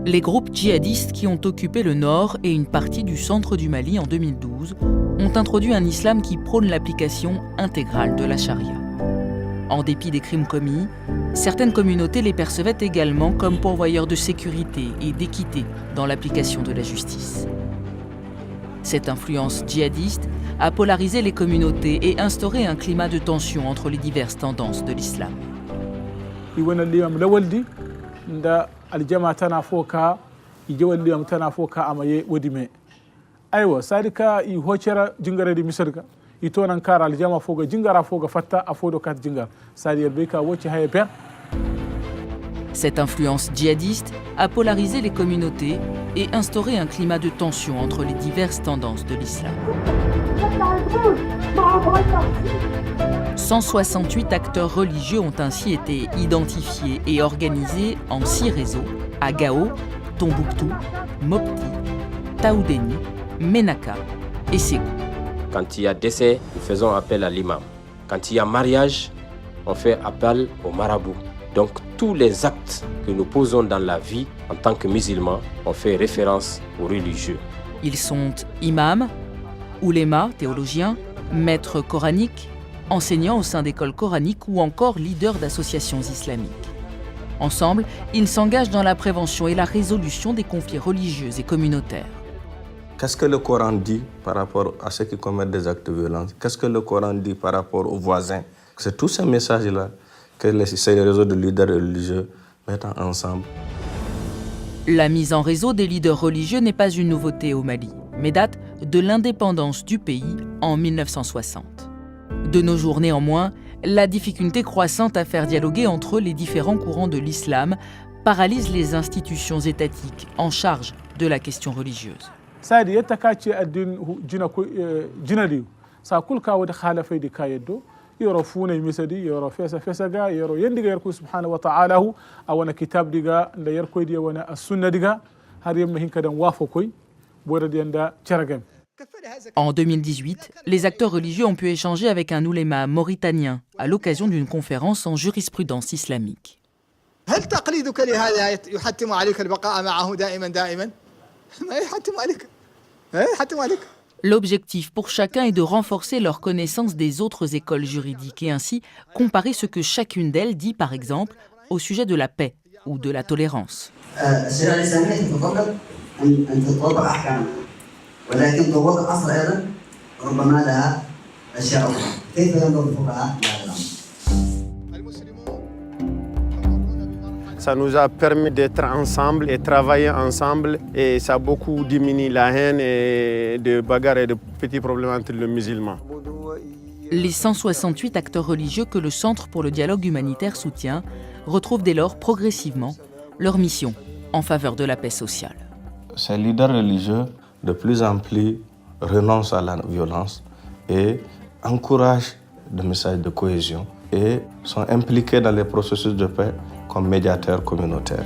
Les groupes djihadistes qui ont occupé le nord et une partie du centre du Mali en 2012 ont introduit un islam qui prône l'application intégrale de la charia. En dépit des crimes commis, certaines communautés les percevaient également comme pourvoyeurs de sécurité et d'équité dans l'application de la justice. Cette influence djihadiste a polarisé les communautés et instauré un climat de tension entre les diverses tendances de l'islam. aljama tana foka ijewalli am tana foka amaye wodime aywa sadika I hochera jingare di misirga ito nan kara aljama foga jingara foga fatta afodo kat jingar sadi yerbeka wochi haye per. Cette influence djihadiste a polarisé les communautés et instauré un climat de tension entre les diverses tendances de l'islam. 168 acteurs religieux ont ainsi été identifiés et organisés en 6 réseaux à Gao, Tombouctou, Mopti, Taoudéni, Ménaka et Ségou. Quand il y a décès, nous faisons appel à l'imam. Quand il y a mariage, on fait appel au marabout. Donc tous les actes que nous posons dans la vie en tant que musulmans, on fait référence aux religieux. Ils sont imams, oulémas, théologiens, maîtres coraniques, enseignants au sein d'écoles coraniques ou encore leaders d'associations islamiques. Ensemble, ils s'engagent dans la prévention et la résolution des conflits religieux et communautaires. Qu'est-ce que le Coran dit par rapport à ceux qui commettent des actes de violence? Qu'est-ce que le Coran dit par rapport aux voisins? C'est tous ces messages-là que ces réseaux de leaders religieux mettent ensemble. La mise en réseau des leaders religieux n'est pas une nouveauté au Mali, mais date de l'indépendance du pays en 1960. De nos jours néanmoins, la difficulté croissante à faire dialoguer entre les différents courants de l'islam paralyse les institutions étatiques en charge de la question religieuse. En 2018, les acteurs religieux ont pu échanger avec un ouléma mauritanien à l'occasion d'une conférence en jurisprudence islamique. L'objectif pour chacun est de renforcer leur connaissance des autres écoles juridiques et ainsi comparer ce que chacune d'elles dit par exemple au sujet de la paix ou de la tolérance. Ça nous a permis d'être ensemble et travailler ensemble et ça a beaucoup diminué la haine et de bagarres et de petits problèmes entre les musulmans. Les 168 acteurs religieux que le Centre pour le dialogue humanitaire soutient retrouvent dès lors progressivement leur mission en faveur de la paix sociale. Ces leaders religieux, de plus en plus, renoncent à la violence et encouragent des messages de cohésion et sont impliqués dans les processus de paix comme médiateurs communautaires.